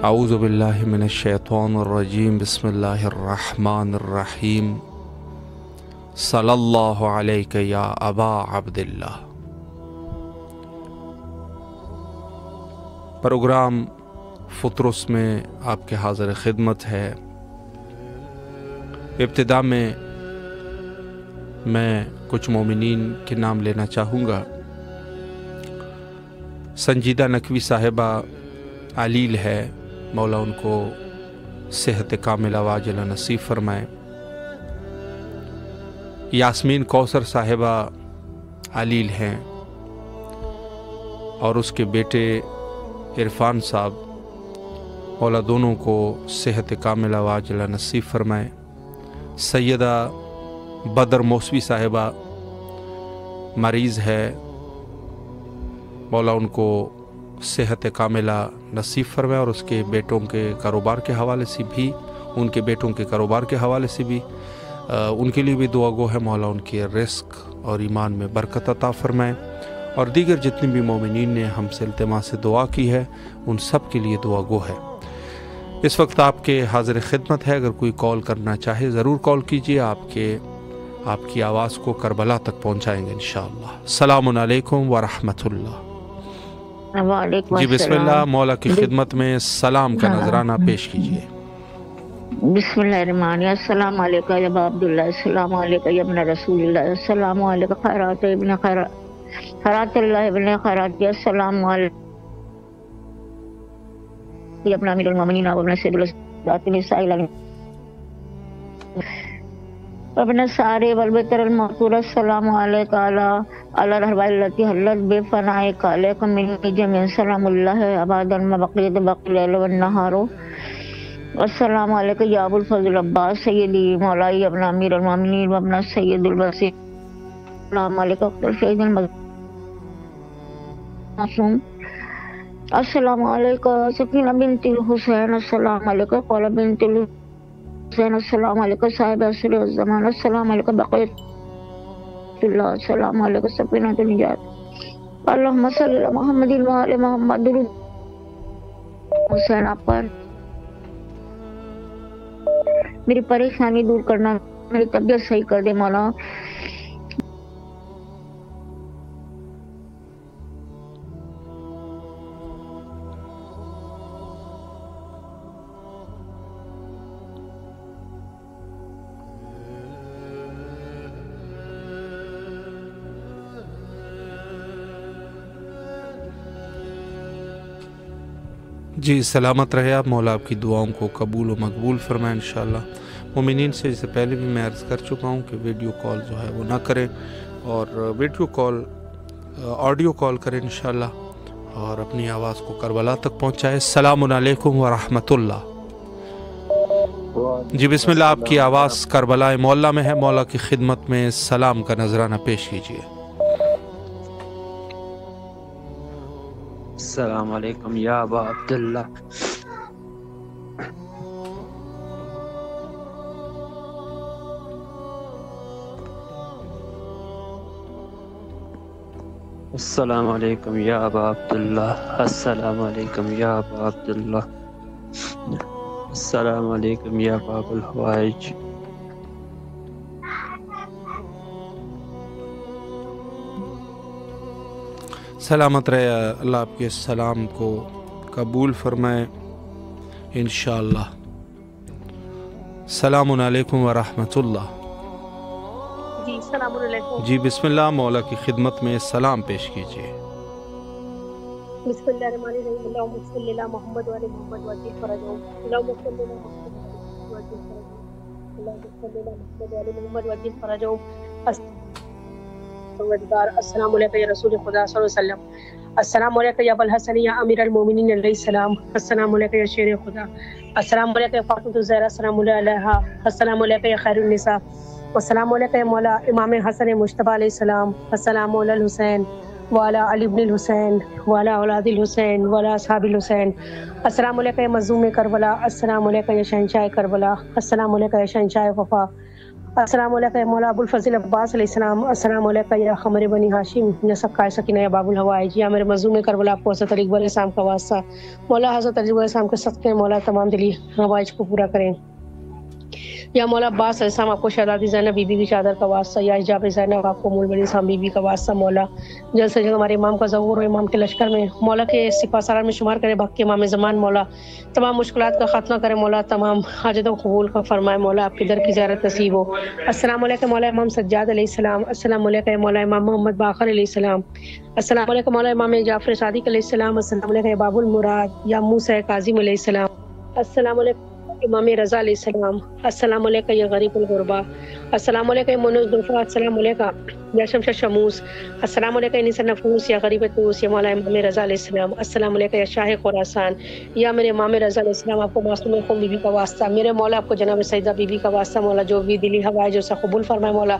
اعوذ باللہ من الشیطان الرجیم بسم اللہ الرحمن الرحیم صلی اللہ علیک یا ابا عبداللہ۔ پروگرام فطرس میں آپ کے حاضر خدمت ہے۔ ابتدا میں کچھ مومنین کے نام لینا چاہوں گا۔ سنجیدہ نقوی صاحبہ علیل ہے، مولا ان کو صحت کاملہ واجلہ نصیب فرمائے۔ یاسمین کوثر صاحبہ علیل ہیں اور اس کے بیٹے عرفان صاحب، مولا دونوں کو صحت کاملہ واجلہ نصیب فرمائے۔ سیدہ بدر موسوی صاحبہ مریض ہے، مولا ان کو صحت کاملہ نصیب فرمائے اور اس کے بیٹوں کے کاروبار کے حوالے سے بھی ان کے لیے بھی دعا گو ہے، مولا ان کے رزق اور ایمان میں برکت عطا فرمائے، اور دیگر جتنے بھی مومنین نے ہم سے التماس سے دعا کی ہے ان سب کے لیے دعا گو ہے۔ اس وقت آپ کے حاضر خدمت ہے، اگر کوئی کال کرنا چاہے ضرور کال کیجئے، آپ کی آواز کو کربلا تک پہنچائیں گے انشاءاللہ۔ السلام علیکم ورحمۃ اللہ۔ وعلیکم جی بسم اللہ، السلام۔ مولا کی خدمت میں سلام کا نذرانہ پیش کیجئے۔ بسم اللہ الرحمن الرحیم۔ السلام علیکم یا ابا عبداللہ، السلام علیکم یا ابن رسول اللہ، السلام علیکم خیرات ابن خیرات اللہ ابن خیرات، السلام علیکم یا ابن امیر المومنین و ابن سید الصادقین السائل ابن سارے والبتر المغفور، السلام علیکم علی الارواح التي حلت بفنائک علیکم من جميع، سلام اللہ ابدا ما بقیت باقی اللیل والنہار، السلام علیکم یا ابو الفضل عباس سیدی مولائی ابن امیر المومنین و ابن سید الوصی، السلام علیکم اختر شہید المعصوم، السلام علیکم سکینہ بنت الحسین، السلام علیکم قولہ بنت الحسین، السلام علیکم صاحب عصر الزمان، السلام علیکم بقیت اللہ، السلام علیکم سفینہ النجات، اللہم صلی علی محمد و آل محمد، درود حسین آپ پر، میری پریشانی دور کرنا، میری طبیعت صحیح کر دے مولا۔ جی سلامت رہے آپ، مولا آپ کی دعاؤں کو قبول و مقبول فرمائے انشاءاللہ۔ مومنین سے اس سے پہلے بھی میں عرض کر چکا ہوں کہ ویڈیو کال جو ہے وہ نہ کریں، اور ویڈیو کال آڈیو کال کریں انشاءاللہ، اور اپنی آواز کو کربلا تک پہنچائے۔ السلام علیکم ورحمۃ اللہ۔ جی بسم اللہ، آپ کی آواز کربلا مولا میں ہے، مولا کی خدمت میں سلام کا نذرانہ پیش کیجیے۔ السلام علیکم یا ابا عبداللہ۔ السلام علیکم یا ابا عبداللہ، السلام علیکم یا ابا عبداللہ، السلام علیکم یا باب الحوائج۔ سلامت رہے، اللہ آپ کے سلام کو قبول فرمائے انشاءاللہ۔ السلام علیکم ورحمۃ اللہ۔ جی السلام علیکم۔ جی بسم اللہ، مولا کی خدمت میں سلام پیش کیجیے۔ بسم اللہ الرحمن الرحیم، اللہم صلی علی محمد و علی محمد وعجل فرجہم، اللہم صلی علی محمد وعجل فرجہم، اللہم صلی علی محمد و علی محمد وعجل فرجہم۔ السلام علیکم یا رسول خدا صلی اللہ علیہ وسلم، السلام علیکم یا ابوالحسن یا امیر المومنین علیہ السلام، السلام علیکم یا شیر خدا، السلام علیکم یا فاطمۃ الزہرا السلام علیہا، السلام علیکم یا خیر النساء، السلام علیکم یا مولا امام حسن مجتبی علیہ السلام، السلام علی الحسین وعلی علی ابن الحسین وعلی اولاد الحسین وعلی اصحاب الحسین، السلام علیکم یا مظلوم کربلا، السلام علیکم یا شہنشاہ کربلا، السلام علیکم یا شہنشاہ وفا، السلام علیکم یا مولا ابو الفضل عباس علیہ السلام، السلام علیکم یا خمر بنی ہاشم یا سقائے سکینہ یا باب الحوائج، یا میرے مظلوم کربلا کو حضرت علی اکبر السلام کا واسطہ مولا حضرت علی اکبر السلام کے صدقے مولا تمام دلی حوائج کو پورا کریں۔ یا مولا عباس علیہ السلام آپ کو شہزادی زینب بی بی کی چادر کا واسطہ، یا حجاب زینب آپ کو مول بنی اسلام بی بی کا واسطہ مولا جلد سے جلد ہمارے امام کا ظہور ہو، امام کے لشکر میں مولا کے سپاہ سالار میں شمار کرے، بھگ کے امام زمان مولا تمام مشکلات کا خاتمہ کرے مولا، تمام حاجتوں کو قبول کا فرمائے مولا، آپ کے در کی زیارت نصیب ہو۔ السلام علیکم مولا امام سجاد علیہ السلام، السلام علیکم مولا امام محمد باقر علیہ السلام، السلام علیکم مولا امام جعفر صادق علیہ السلام، السلام علیکم باب المراد یا موسیٰ کاظم علیہ السلام، السلام علیکم امام رضا علیہ السلام، السلام علیکم یا غریب الغربا، السلام علیکم منوز دلفا، السلام علیکم یا شمس شموس، السلام علیکم انیس نفوس یا غریب توس یا مولا امام رضا علیہ السلام، السلام علیکم یا شاہ خراسان یا میرے امام رضا علیہ السلام، آپ کو معصوم خون بی بی کا واسطہ میرے مولا، آپ کو جناب سیدہ بی بی کا واسطہ مولا، جو بھی دلی ہوائے جو اسے قبول فرمائے مولا،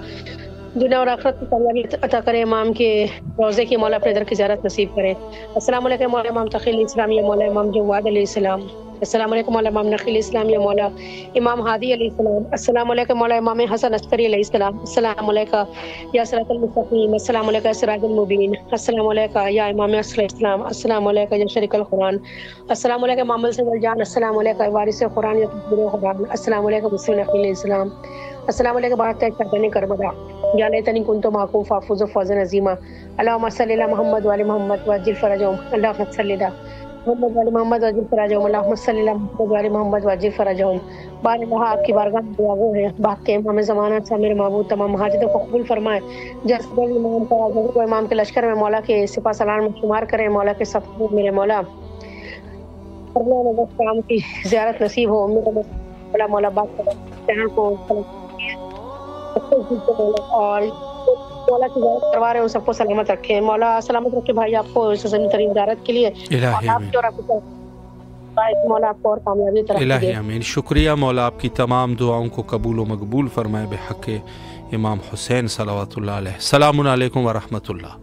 دنیا اور آخرت کی کامیابی عطا کرے، امام کے روضے کی مولا اپنے در کی زیارت نصیب کرے۔ السلام علیکم مولا امام تقی علیہ السلام یا مولا امام جواد علیہ السلام، السلام علیکم مولا امام نقی علیہ السلام یا مولا امام ہادی علیہ السلام، السلام علیکم مولا امام حسن عسکری علیہ السلام، السلام علیکم یا صراط المستقیم، السلام علیکم یا سراج المبین، السلام علیکم یا امام اصل اسلام، السلام علیکم یا شریک القرآن، السلام علیکم محمد سے جان، السلام علیکم وارث قرآن یا تدبیر قرآن، السلام علیکم مسلم نقی علیہ السلام، السلام علیکم بات کردن کربلا یا لیتنی کنت معکوف فافوز فوزا عظیما، اللهم صل علی محمد و علی محمد وعجل فرجهم، اللهم صل علی محمد و علی محمد وعجل فرجهم، اللهم صل علی محمد و علی محمد وعجل فرجهم۔ بار اللہ آپ کی بارگاہ میں دعا گو ہے، باق کے امام زمانہ سے میرے معبود تمام حاجتوں کو قبول فرمائے، جیسے امام کا ظہور امام کے لشکر میں مولا کے سپاہ سالار میں شمار کرے مولا کے سب میرے مولا کرام کی زیارت نصیب ہو، میرے مولا مولا باق چینل کو اور مولا کی زیارت کروا رہے ہیں سب کو سلامت رکھے، مولا سلامت رکھے بھائی آپ کو اس زمین ترین زیارت کے لیے، مولا آپ کو اور کامیابی الہی آمین۔ شکریہ مولا، آپ کی تمام دعاؤں کو قبول و مقبول فرمائے بحق امام حسین صلوات اللہ علیہ۔ السلام علیکم ورحمۃ اللہ۔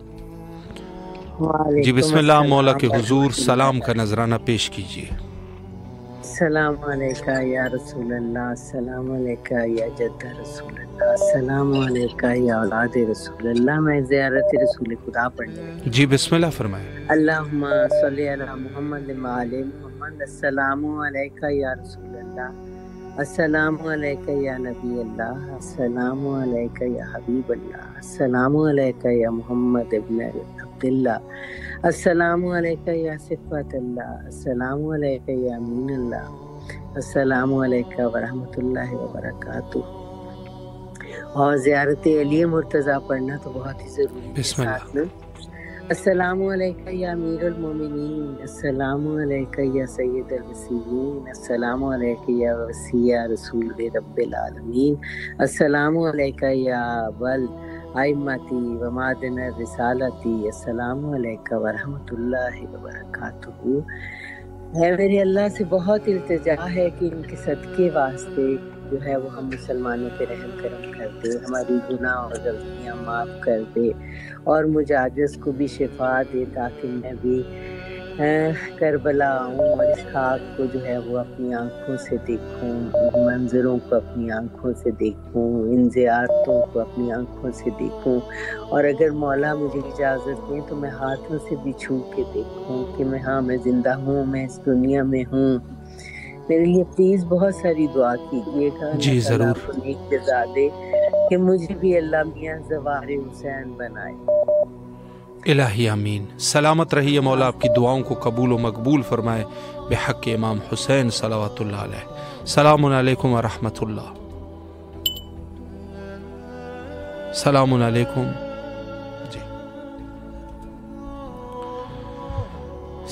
جی بسم اللہ، مولا کے حضور سلام کا نذرانہ پیش کیجیے۔ السلام علیکہ یا رسول اللہ، السلام علیکہ یا جد رسول اللہ، السلام علیکہ یا اولاد رسول اللہ۔ میں زیارت رسول خدا پڑھنے جی بسم اللہ فرمائے۔ اللہم صلی علی محمد وعلی آل محمد، السلام علیکہ یا رسول اللہ، السلام علیکہ یا نبی اللہ، السلام علیکہ یا حبیب اللہ، السلام علیکہ یا محمد ابن عبداللہ، السلام علیکہ یا صفت اللہ، السلام علیکہ یا امین اللہ، السلام علیکہ ورحمۃ اللہ وبرکاتہ۔ اور زیارت علی مرتضیٰ پڑھنا تو بہت ہی ضروری ہے۔ بسم اللہ۔ السلام علیکہ یا امیر المومنین، السلام علیکہ یا سید الوصیین، السلام علیکہ یا وصی رسول رب العالمین، السلام علیکہ یا ابل ائمتی و معدن الرسالتی، السلام علیکہ ورحمۃ اللہ وبرکاتہ۔ ہے میرے اللہ سے بہت التجا ہے کہ ان کے صدقے واسطے جو ہے وہ ہم مسلمانوں پہ رحم کرم کر دے، ہماری گناہ اور غلطیاں معاف کر دے، اور مجھ عاجز کو بھی شفا دے، تاکہ میں بھی کربلا آؤں اور اس خاک کو جو ہے وہ اپنی آنکھوں سے دیکھوں، منظروں کو اپنی آنکھوں سے دیکھوں، ان زیارتوں کو اپنی آنکھوں سے دیکھوں، اور اگر مولا مجھے اجازت دیں تو میں ہاتھوں سے بھی چھو کے دیکھوں کہ میں زندہ ہوں، میں اس دنیا میں ہوں۔ میرے لیے پلیز بہت ساری دعا کیجیے گا، جی ضرور، نیک جزا دے کہ مجھے بھی اللہ میاں زوار حسین بنائے۔ الہی آمین۔ سلامت رہیے، مولا آپ کی دعاؤں کو قبول و مقبول فرمائے بحق امام حسین صلوات اللہ علیہ۔ السلام علیکم ورحمۃ اللہ۔ السلام علیکم۔ جی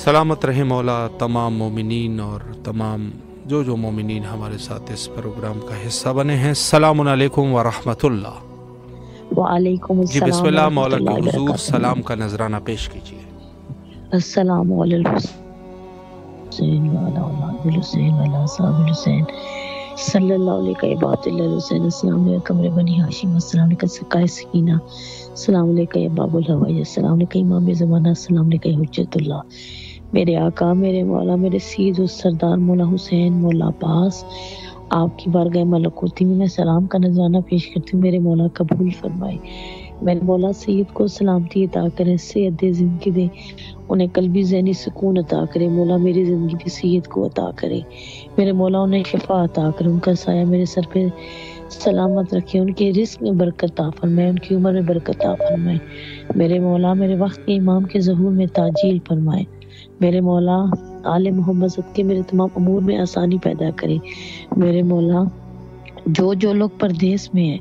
سلامت رہے مولا تمام مومنین اور تمام جو مومنین ہمارے ساتھ اس پروگرام کا حصہ بنے ہیں۔ السلام علیکم ورحمۃ اللہ۔ وعلیکم السلام۔ جی بسم اللہ، مولا کے حضور سلام کا نذرانہ پیش کیجیے۔ السلام علیکم حسین وعلی اولاد الحسین وعلی اصحاب الحسین صلی اللہ علیہ بات اللہ حسین، السلام علیکم بنی ہاشم، السلام علیکم سقائے سکینہ، السلام علیکم یا باب الحوائی، السلام علیکم امام زمانہ، السلام علیکم حجت اللہ، میرے آقا، میرے مولا، میرے سید و سردار مولا حسین، مولا عباس، آپ کی بارگاہ ملکوتی میں سلام کا نذرانہ پیش کرتی ہوں، میرے مولا قبول فرمائے۔ میرے مولا سید کو سلامتی عطا کریں، صحت دے، زندگی دے، انہیں قلبی ذہنی سکون عطا کرے۔ مولا میری زندگی بھی سید کو عطا کرے، میرے مولا انہیں شفا عطا کرے، ان کا سایہ میرے سر پہ سلامت رکھے، ان کے رزق میں برکت عطا فرمائے، ان کی عمر میں برکت عطا فرمائے۔ میرے مولا میرے وقت کے امام کے ظہور میں تعجیل فرمائے۔ میرے مولا آل محمد صدقے میرے تمام امور میں آسانی پیدا کرے۔ میرے مولا جو لوگ پردیس میں ہیں،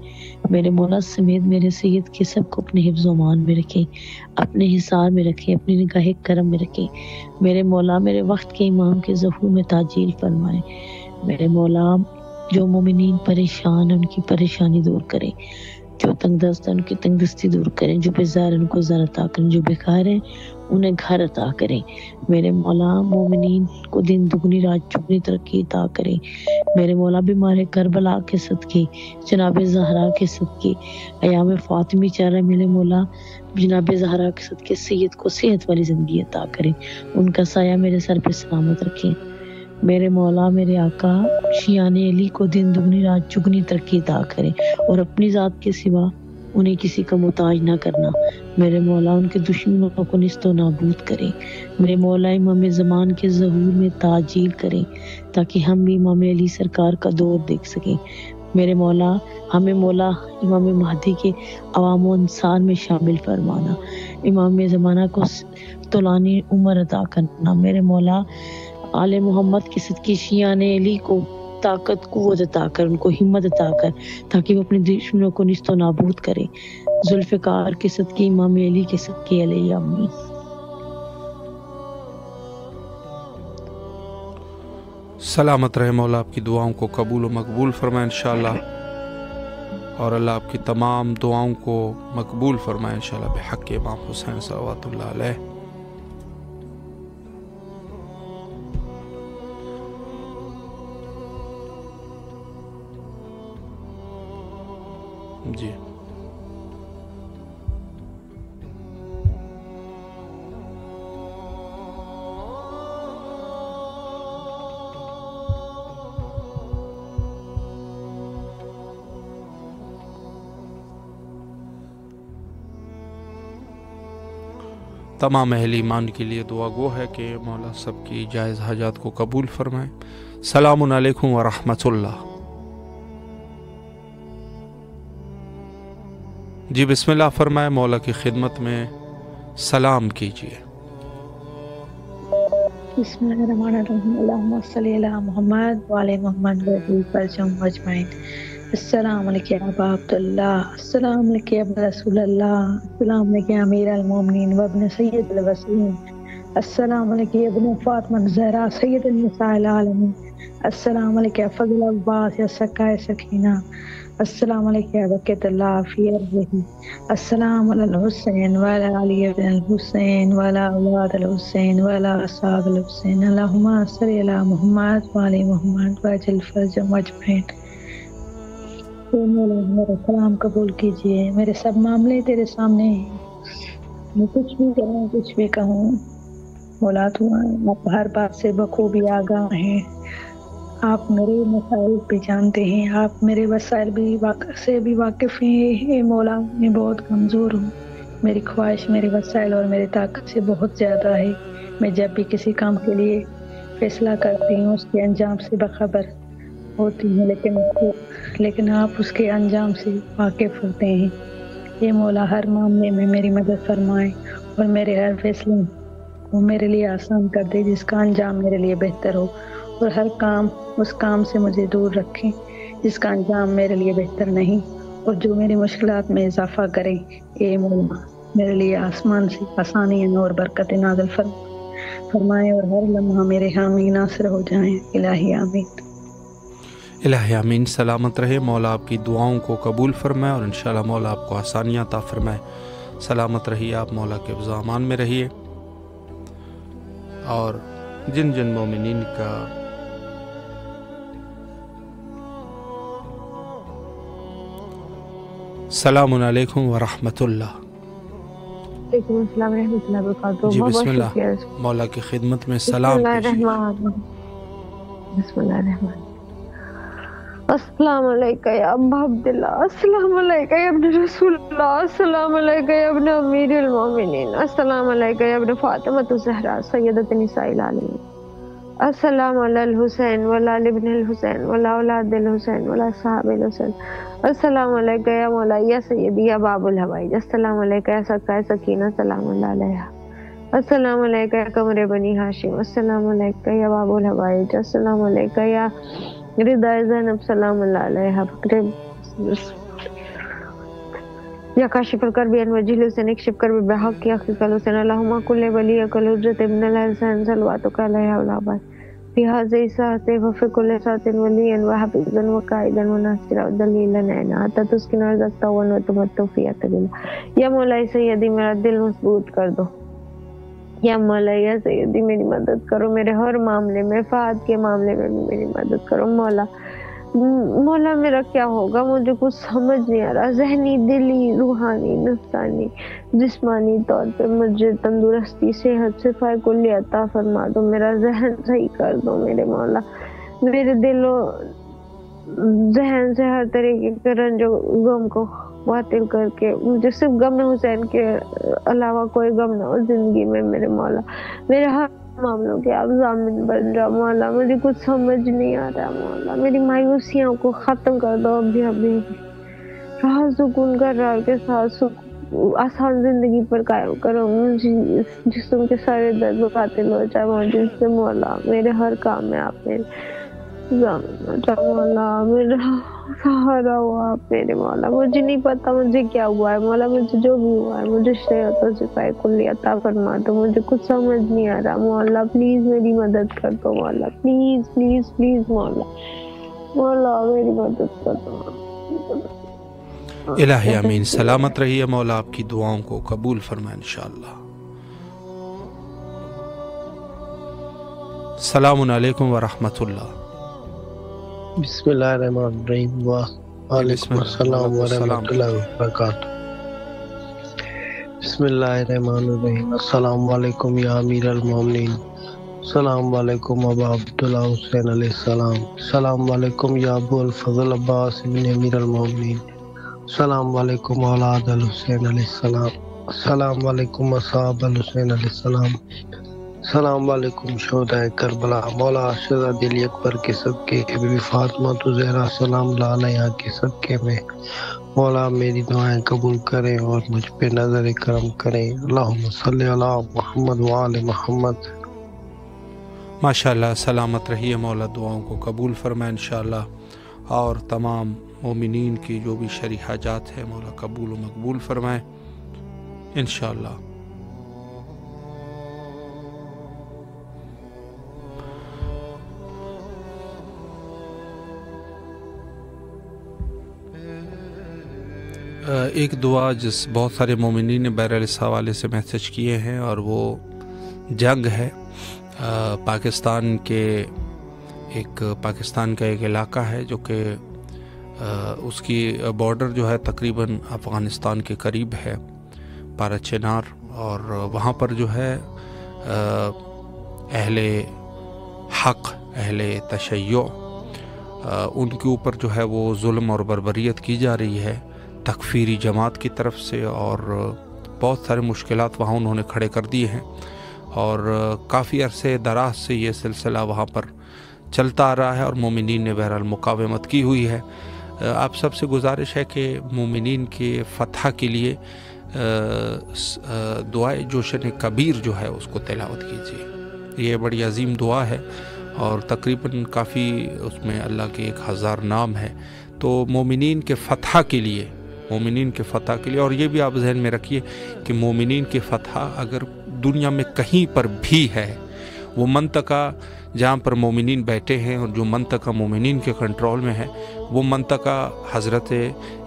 میرے مولا سمیت میرے سید کے سب کو اپنے حفظ و امان میں رکھیں، اپنے حصار میں رکھیں، اپنی نگاہ کرم میں رکھیں۔ میرے مولا میرے وقت کے امام کے ظہور میں تعجیل فرمائے۔ میرے مولا جو مومنین پریشان ہیں ان کی پریشانی دور کریں، جو تنگ دست ہیں ان کی تنگ دستی دور کریں، جو بیزار ہیں ان کو زر عطا کریں، جو بیکار ہیں انہیں گھر عطا کریں۔ میرے مولا مومنین کو دن دگنی رات چگنی ترقی عطا کریں۔ میرے مولا بیمار کربلا کے صدقے، جناب زہرا کے صدقے، ایام فاطمی چارہ، میرے مولا جناب زہرا کے صدقے سید کو صحت والی زندگی عطا کریں، ان کا سایہ میرے سر پہ سلامت رکھیں۔ میرے مولا میرے آقا شیان علی کو دن دگنی رات چگنی ترقی عطا کرے اور اپنی ذات کے سوا انہیں کسی کا محتاج نہ کرنا۔ میرے مولا ان کے دشمنوں کو نیست و نابود کرے۔ میرے مولا امام زمان کے ظہور میں تعجیل کریں تاکہ ہم بھی امام علی سرکار کا دور دیکھ سکیں۔ میرے مولا ہمیں مولا امام مہدی کے عوام و انصار میں شامل فرمانا، امام زمانہ کو طولانی عمر عطا کرنا۔ میرے مولا آل محمد کے صدقے شیعان علی کو طاقت قوت عطا کر، ان کو ہمت عطا کر تاکہ وہ اپنے دشمنوں کو نیست و نابود کرے۔ ذوالفقار کے صدقے امام علی کے صدقے علیہ آمین۔ سلامت رہے مولا، آپ کی دعاؤں کو قبول و مقبول فرمائے انشاءاللہ، اور اللہ آپ کی تمام دعاؤں کو مقبول فرمائے انشاءاللہ بحق امام حسین صلوات اللہ علیہ۔ جی تمام اہل ایمان کے لیے دعا گو ہے کہ مولا سب کی جائز حاجات کو قبول فرمائے۔ سلام علیکم ورحمۃ اللہ۔ جی بسم اللہ فرمائے، مولا کی خدمت میں سلام کیجیے۔ بسم اللہ الرحمن الرحیم، اللہم صلی علی محمد وعلی محمد وسلم اجمعین۔ السلام علیکم یا ابا عبداللہ، السلام علیکم یا ابا رسول اللہ، السلام علیکم امیر المومنین وابن سید الوسیین، السلام علیکم ابن فاطمہ الزہرا سید النساء العالمین، السلام علیکم فضل عباس یا سکائے سکینہ، السلام علیکم یا بقیت اللہ فی ارضہ، السلام علی الحسین وعلی علی ابن الحسین وعلی اولاد الحسین وعلی اصحاب الحسین، اللہم صلی علی محمد وعلی محمد وعجل فرجهم اجمعین۔ مولا میرا کلام قبول کیجئے، میرے سب معاملے تیرے سامنے ہیں، میں کچھ بھی کروں کچھ بھی کہوں، مولا تو آپ ہر بات سے بخوبی آگاہ ہیں، آپ میرے مسائل بھی جانتے ہیں، آپ میرے وسائل سے بھی واقف ہیں۔ اے مولا میں بہت کمزور ہوں، میری خواہش میرے وسائل اور میری طاقت سے بہت زیادہ ہے۔ میں جب بھی کسی کام کے لیے فیصلہ کرتی ہوں اس کے انجام سے باخبر ہوتی ہوں، لیکن آپ اس کے انجام سے واقف ہوتے ہیں۔ یہ مولا ہر معاملے میں میری مدد فرمائے اور میرے ہر فیصلے کو میرے لیے آسان کر دے جس کا انجام میرے لیے بہتر ہو، اور ہر کام اس کام سے مجھے دور رکھیں جس کا انجام میرے لیے بہتر نہیں اور جو میری مشکلات میں اضافہ کرے۔ اے مولا میرے لیے آسمان سے آسانیاں اور برکت نازل فرمائے اور ہر لمحہ میرے حامی ناصر ہو جائیں۔ الہی آمین۔ الہی آمین۔ سلامت رہے مولا، آپ کی دعاؤں کو قبول فرمائے اور انشاءاللہ مولا آپ کو آسانیاں عطا فرمائے۔ سلامت رہیے آپ، مولا کے حفظ و امان میں رہیے، اور جن جن مومنین کا السلام علیکم ورحمۃ اللہ۔ وعلیکم السلام ورحمۃ اللہ وبرکاتہ۔ جی بسم اللہ، مولا کی خدمت میں سلام کیجیے۔ بسم اللہ الرحمن۔ السلام علیکم یا ابا عبداللہ، السلام علیکم یا ابن رسول اللہ، السلام علیکم یا ابن امیر المومنین، السلام علیکم یا ابن فاطمۃ الزہرا سیدۃ نساء العالمین، السلام علی الحسین وعلی آل ابن الحسین وعلی اولاد الحسین وعلی صحاب الحسین، السلام علیکم یا مولائی یا سیدی یا باب الحوائج، السلام علیکم یا سکائے سکینہ سلام اللہ علیہا، السلام علیکم یا قمر بنی ہاشم، السلام علیکم یا باب الحوائج، السلام علیکم یا رضا زینب سلام اللہ علیہ، یا کاشف الکرب ان وجیل حسین اکشف کرب بحق یا حقیقل حسین، اللہم کل ولی کل حجرت ابن الحسین صلواتک علیہ اولابات فی حاضر ساعت وفی کل ساعت ولی و حفظا و قائدا و ناصرا و دلیلا عینا حتی تسکن ارزقتا و تمتع فی اعتدلا، یا مولائی سیدی میرا دل مضبوط کر دو، یا مولا یا سیدی میری مدد کرو، میرے ہر معاملے میں، فہد کے معاملے میں بھی میری مدد کرو مولا۔ مولا میرا کیا ہوگا مجھے کچھ سمجھ نہیں آ رہا، ذہنی، دلی، روحانی، نفسانی، جسمانی طور پہ مجھے تندرستی، صحت، شفا کلی عطا فرما دو، میرا ذہن صحیح کر دو میرے مولا، میرے دل و ذہن سے ہر طریقے کے رنج و غم کو باطل کر کے مجھے صرف غم حسین کے علاوہ کوئی غم نہ ہو زندگی میں میرے مولا، میرے ہر معاملوں کے آپ ضامن بن جاؤ مولا، مجھے کچھ سمجھ نہیں آ رہا مولا، میری مایوسیوں کو ختم کر دو ابھی ابھی، راحت سکون قرار کے ساتھ آسان زندگی پر قائم کرو، مجھے جسم کے سارے درد باطل ہو جائے مجھے سے مولا، میرے ہر کام میں آپ میرے مولا، میرا سہارا ہوا آپ میرے مولا، مجھے نہیں پتا مجھے کیا ہوا ہے مولا، مجھے جو بھی ہوا ہے مجھے صحت و شفا کلی عطا فرما دو، مجھے کچھ سمجھ نہیں آ رہا مولا، پلیز میری مدد کر دو مولا، پلیز پلیز پلیز مولا، مولا میری مدد کر دو۔ الہی امین، سلامت رہیے، مولا آپ کی دعاؤں کو قبول فرمائے انشاءاللہ۔ السلام علیکم ورحمۃ اللہ۔ بسم اللہ الرحمن الرحیم، وعلیکم السلام ورحمۃ اللہ وبرکاتہ۔ بسم اللہ الرحمن الرحیم، السلام علیکم یا امیر المومنین، السلام علیکم ابا عبداللہ حسین علیہ السلام، السلام علیکم یا ابو الفضل عباس بن امیر المومنین، السلام علیکم اولاد الحسین علیہ السلام، السلام علیکم اصحاب الحسین علیہ السلام، السلام علیکم شہدائے کربلا، مولا شہزادی علی اکبر کے صدقے، بی بی فاطمہ زہرا سلام اللہ علیہا کے صدقے میں مولا میری دعائیں قبول کریں اور مجھ پہ نظر کرم کریں، اللہم صلی علی محمد وآل محمد۔ ماشاءاللہ، سلامت رہیے، مولا دعاؤں کو قبول فرمائے انشاءاللہ، اور تمام مومنین کی جو بھی شرعی حاجات ہیں مولا قبول و مقبول فرمائے انشاءاللہ۔ ایک دعا جس بہت سارے مومنین نے بہرحال اس حوالے سے میسج کیے ہیں، اور وہ جنگ ہے پاکستان کا ایک علاقہ ہے جو کہ اس کی بارڈر جو ہے تقریباً افغانستان کے قریب ہے، پارا چنار، اور وہاں پر جو ہے اہل حق، اہل تشیع، ان کے اوپر جو ہے وہ ظلم اور بربریت کی جا رہی ہے تکفیری جماعت کی طرف سے، اور بہت سارے مشکلات وہاں انہوں نے کھڑے کر دیے ہیں، اور کافی عرصے دراز سے یہ سلسلہ وہاں پر چلتا آ رہا ہے، اور مومنین نے بہرحال مقاومت کی ہوئی ہے۔ آپ سب سے گزارش ہے کہ مومنین کے فتح کے لیے دعائے جوشن کبیر جو ہے اس کو تلاوت کیجیے، یہ بڑی عظیم دعا ہے، اور تقریباً کافی اس میں اللہ کے 1000 نام ہے، تو مومنین کے فتح کے لیے، اور یہ بھی آپ ذہن میں رکھیے کہ مومنین کی فتح اگر دنیا میں کہیں پر بھی ہے، وہ منطقہ جہاں پر مومنین بیٹھے ہیں اور جو منطقہ مومنین کے کنٹرول میں ہے، وہ منطقہ حضرت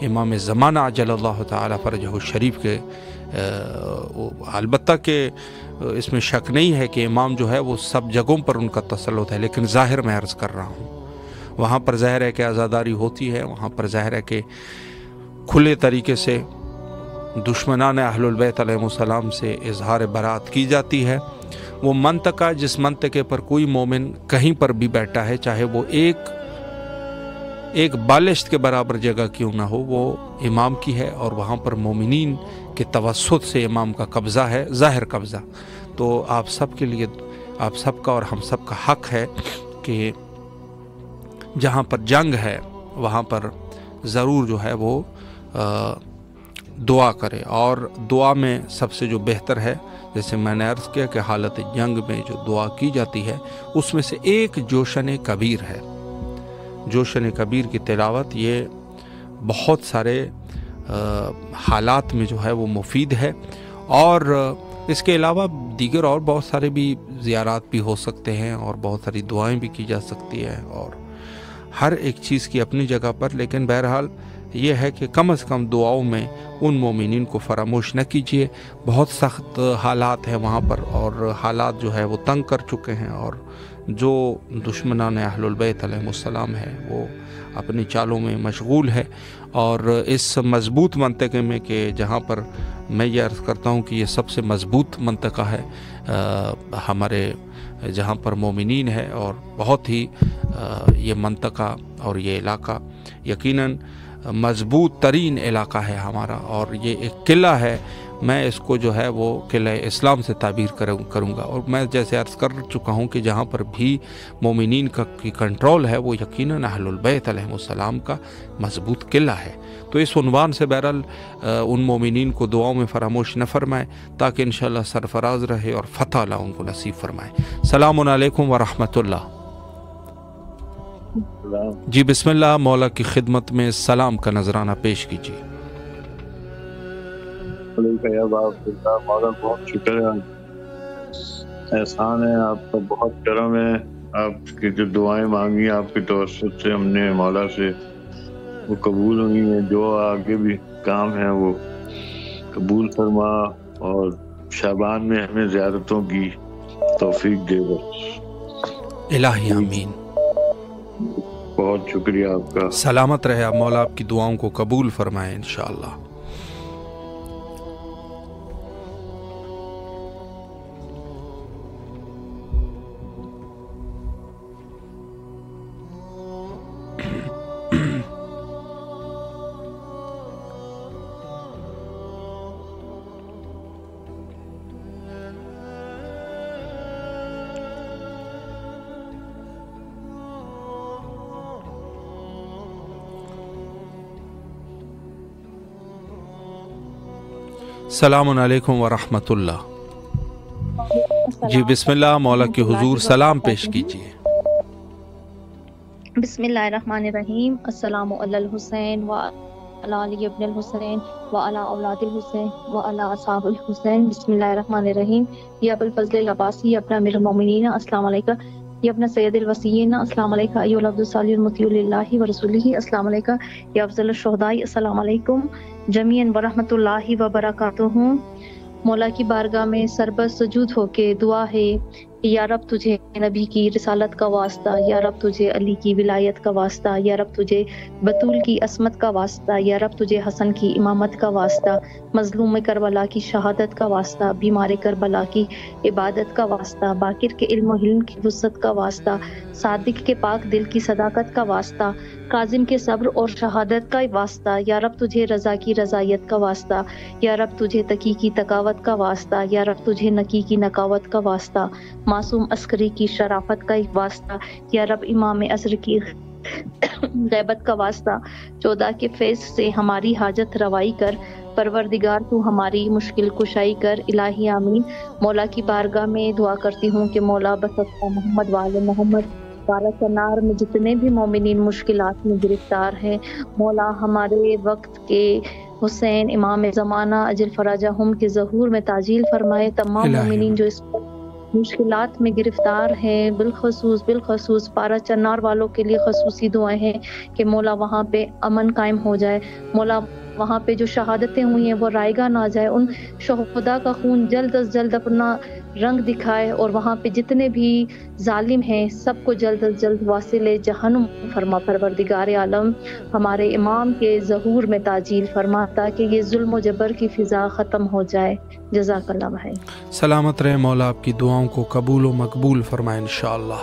امام زمانہ عجل اللہ تعالی فرجہ الشریف کے، البتہ کہ اس میں شک نہیں ہے کہ امام جو ہے وہ سب جگہوں پر ان کا تسلط ہے، لیکن ظاہر میں عرض کر رہا ہوں، وہاں پر ظاہر ہے کہ عزاداری ہوتی ہے، وہاں پر ظاہر ہے کہ کھلے طریقے سے دشمنان اہل البیت علیہ السلام سے اظہار برات کی جاتی ہے۔ وہ منطقہ، جس منطقے پر کوئی مومن کہیں پر بھی بیٹھا ہے، چاہے وہ ایک بالشت کے برابر جگہ کیوں نہ ہو وہ امام کی ہے، اور وہاں پر مومنین کے توسط سے امام کا قبضہ ہے، ظاہر قبضہ. تو آپ سب کے لیے، آپ سب کا اور ہم سب کا حق ہے کہ جہاں پر جنگ ہے وہاں پر ضرور جو ہے وہ دعا کرے، اور دعا میں سب سے جو بہتر ہے، جیسے میں نے عرض کیا کہ حالت جنگ میں جو دعا کی جاتی ہے اس میں سے ایک جوشن کبیر ہے. جوشن کبیر کی تلاوت یہ بہت سارے حالات میں جو ہے وہ مفید ہے، اور اس کے علاوہ دیگر اور بہت سارے بھی زیارات بھی ہو سکتے ہیں اور بہت ساری دعائیں بھی کی جا سکتی ہیں، اور ہر ایک چیز کی اپنی جگہ پر. لیکن بہرحال یہ ہے کہ کم از کم دعاؤں میں ان مومنین کو فراموش نہ کیجیے. بہت سخت حالات ہیں وہاں پر، اور حالات جو ہے وہ تنگ کر چکے ہیں، اور جو دشمنان اہل البیت علیہ السلام ہے وہ اپنی چالوں میں مشغول ہے. اور اس مضبوط منطقے میں کہ جہاں پر میں یہ عرض کرتا ہوں کہ یہ سب سے مضبوط منطقہ ہے ہمارے، جہاں پر مومنین ہے، اور بہت ہی یہ منطقہ اور یہ علاقہ یقیناً مضبوط ترین علاقہ ہے ہمارا، اور یہ ایک قلعہ ہے. میں اس کو جو ہے وہ قلعہ اسلام سے تعبیر کروں گا. اور میں جیسے عرض کر چکا ہوں کہ جہاں پر بھی مومنین کی کنٹرول ہے وہ یقیناً اہل البیت علیہ السلام کا مضبوط قلعہ ہے. تو اس عنوان سے بہرحال ان مومنین کو دعاؤں میں فراموش نہ فرمائے تاکہ انشاءاللہ سرفراز رہے اور فتح اللہ ان کو نصیب فرمائے. السلام علیکم ورحمۃ اللہ. جی بسم اللہ، مولا کی خدمت میں سلام کا نذرانہ پیش کیجیے. مولا بہت شکر ہے، احسان ہے آپ کا، بہت کرم ہے. آپ کی جو دعائیں مانگی آپ کے توسط سے ہم نے مولا سے، وہ قبول ہوئی ہیں. جو آگے بھی کام ہے وہ قبول فرما، اور شعبان میں ہمیں زیارتوں کی توفیق دے بس. الہی آمین. بہت شکریہ آپ کا. سلامت رہے آپ، مولا آپ کی دعاؤں کو قبول فرمائے انشاءاللہ. السلام علیکم ورحمۃ اللہ. جی بسم اللہ، مولا کے حضور سلام پیش کیجیے. بسم اللہ الرحمن الرحیم. السلام علی الحسین وعلی علی ابن الحسین وعلی اولاد الحسین وعلی اصحاب الحسین. بسم اللہ الرحمن الرحیم. یا ابو الفضل العباسی، یا اپنا امیر المومنین السلام علیکم، یا اپنا سید الوصیین السلام علیکم، ایھا العبد الصالح المطیع للہ ورسولہ السلام علیکم، یا افضل الشہداء السلام علیکم جمیعاً ورحمۃ اللہ وبرکاتہ. مولا کی بارگاہ میں سربت سجود ہو کے دعا ہے کہ یا رب تجھے نبی کی رسالت کا واسطہ، یا رب تجھے علی کی ولایت کا واسطہ، یا رب تجھے بطول کی عصمت کا واسطہ، یا رب تجھے حسن کی امامت کا واسطہ، مظلوم کربلا کی شہادت کا واسطہ، بیمار کربلا کی عبادت کا واسطہ، باقر کے علم و حلم کی وسعت کا واسطہ، صادق کے پاک دل کی صداقت کا واسطہ، کاظم کے صبر اور شہادت کا واسطہ، یا رب تجھے رضا کی رضایت کا واسطہ، یا رب تجھے تقی کی تقاوت کا واسطہ، یا رب تجھے نقی کی نقاوت کا واسطہ، معصوم عسکری کی شرافت کا واسطہ، یا رب امام عصر کی غیبت کا واسطہ. 14 کے فیض سے ہماری حاجت روائی کر، پروردگار تو ہماری مشکل کشائی کر. الہی آمین. مولا کی بارگاہ میں دعا کرتی ہوں کہ مولا بصدقہ محمد وآل محمد بارہ کنار میں جتنے بھی مومنین مشکلات میں گرفتار ہیں، مولا ہمارے وقت کے حسین امام زمانہ اجل فراجہم کے ظہور میں تعجیل فرمائے. تمام مومنین جو اس مشکلات میں گرفتار ہیں، بالخصوص پارا چنار والوں کے لیے خصوصی دعائیں ہیں کہ مولا وہاں پہ امن قائم ہو جائے. مولا وہاں پہ جو شہادتیں ہوئی ہیں وہ رائگاں نہ جائے، ان شہداء کا خون جلد از جلد اپنا رنگ دکھائے، اور وہاں پہ جتنے بھی ظالم ہیں سب کو جلد از جلد واصل جہنم فرما. پروردگار عالم ہمارے امام کے ظہور میں تعجیل فرما تاکہ یہ ظلم و جبر کی فضا ختم ہو جائے. جزاک اللہ بھائی. سلامت رہے، مولا آپ کی دعاؤں کو قبول و مقبول فرمائے انشاءاللہ.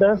10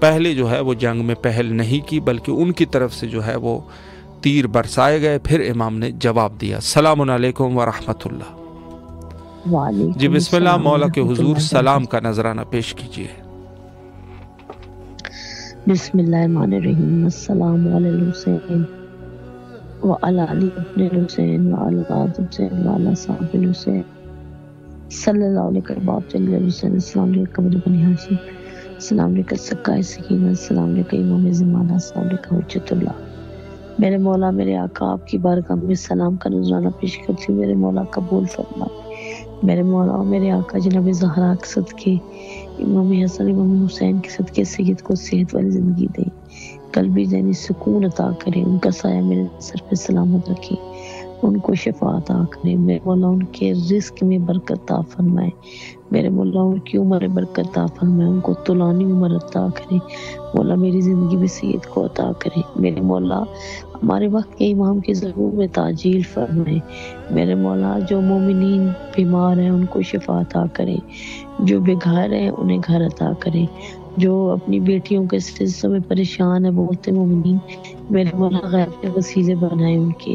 پہلے جو ہے وہ جنگ میں پہل نہیں کی، بلکہ ان کی طرف سے جو ہے وہ تیر برسائے گئے، پھر امام نے جواب دیا۔ السلام علیکم ورحمۃ اللہ۔ جی بسم اللہ، مولا کے حضور سلام کا نذرانہ پیش کیجیے۔ بسم اللہ الرحمن الرحیم۔ السلام علی الحسین وعلی علی ابن الحسین وعلی آل حسین وعلی صاحب الحسین صلی اللہ علیہ وسلم۔ السلام علیکم بنی ہاشم، السلام علیکم سکائے سکینہ، السلام علیکم امام زمانہ، السلام علیکم حجت اللہ۔ میرے مولا میرے آقا آپ کی بارگاہ میں سلام کا نذرانہ پیش کرتی ہوں، میرے مولا قبول فرمائے۔ میرے مولا اور میرے آقا جناب زہرا کے صدقے، امام حسن امام حسین کے صدقے سید کو صحت والی زندگی دیں، قلبی ذہنی سکون عطا کریں، ان کا سایہ میرے سر پہ سلامت رکھیں، ان کو شفا عطا کریں۔ میرے مولا ان کے رزق میں برکت عطا فرمائے، میرے مولا ان کی عمر برکت عطا فرمائے، ان کو طولانی عمر عطا کریں۔ مولا میری زندگی میں سید کو عطا کریں۔ میرے مولا ہمارے وقت کے امام کے ظہور میں تعجیل فرمائے۔ میرے مولا جو مومنین بیمار ہیں ان کو شفا عطا کریں، جو بے گھر ہیں انہیں گھر عطا کریں، جو اپنی بیٹیوں کے سلسلے میں پریشان ہیں بولتے مومنین، میرے مولا غیب کے وسیلے بنائے ان کے۔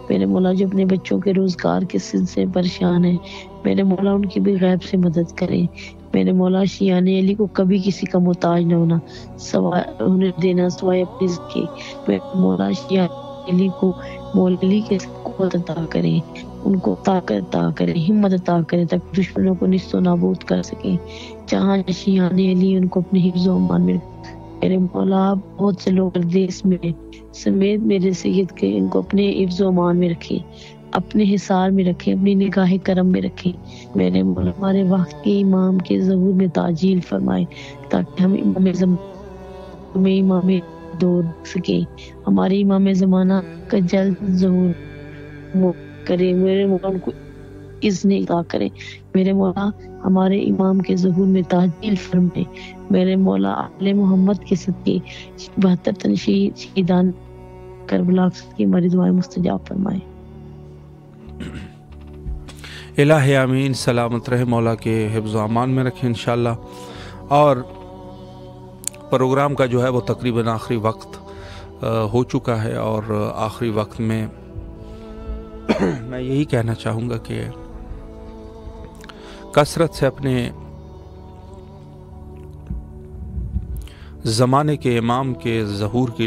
میرے مولا جو اپنے بچوں کے روزگار کے سلسلے میں پریشان ہیں، میرے مولا ان کی بھی غیب سے مدد کریں۔ میرے مولا شیعان علی کو کبھی کسی کا محتاج نہ ہونا، سوائے انہیں دینا سوائے اپنی رزق کے۔ میرے مولا شیعان علی کو مولا علی کے قوت عطا کریں، ان کو طاقت عطا کریں، ہمت عطا کریں، تاکہ دشمنوں کو نیست و نابود کر سکیں۔ جہاں شیعان علی ان کو اپنے حفظ و امان میں۔ میرے مولا بہت سے لوگ پردیس میں سمیت میرے سید کے ان کو اپنے حفظ و امان میں رکھیں، اپنے حصار میں رکھیں، اپنی نگاہ کرم میں رکھیں۔ میرے مولا ہمارے وقت کے امام کے ظہور میں تعجیل فرمائے، تاکہ ہم امام دور سکیں، ہمارے امام زمانہ کا جلد ظہور کرے۔ میرے مولا ان کو اذن عطا کرے۔ میرے مولا ہمارے امام کے ظہور میں تعجیل فرمائے۔ میرے مولا آل محمد کے صدقے 72 تن شہیدان کربلا کی ہماری دعائیں مستجاب فرمائے۔ الہ آمین، سلامت رہے، مولا کے حفظ و امان میں رکھیں انشاءاللہ۔ اور پروگرام کا جو ہے وہ تقریباً آخری وقت ہو چکا ہے، اور آخری وقت میں میں یہی کہنا چاہوں گا کہ کثرت سے اپنے زمانے کے امام کے ظہور کے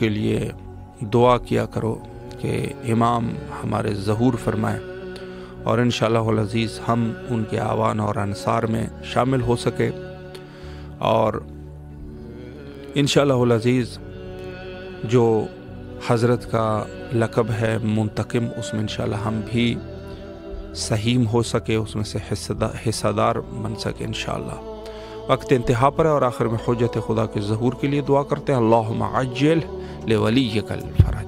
لیے دعا کیا کرو کہ امام ہمارے ظہور فرمائے، اور انشاءاللہ العزیز ہم ان کے آوان اور انصار میں شامل ہو سکے، اور انشاءاللہ العزیز جو حضرت کا لقب ہے منتقم، اس میں انشاءاللہ ہم بھی سہیم ہو سکے، اس میں سے حصہ دار بن سکے انشاءاللہ۔ وقت انتہا پر ہے، اور آخر میں حجت خدا کے ظہور کے لیے دعا کرتے ہیں۔ اللہم عجل لولیک الفرج۔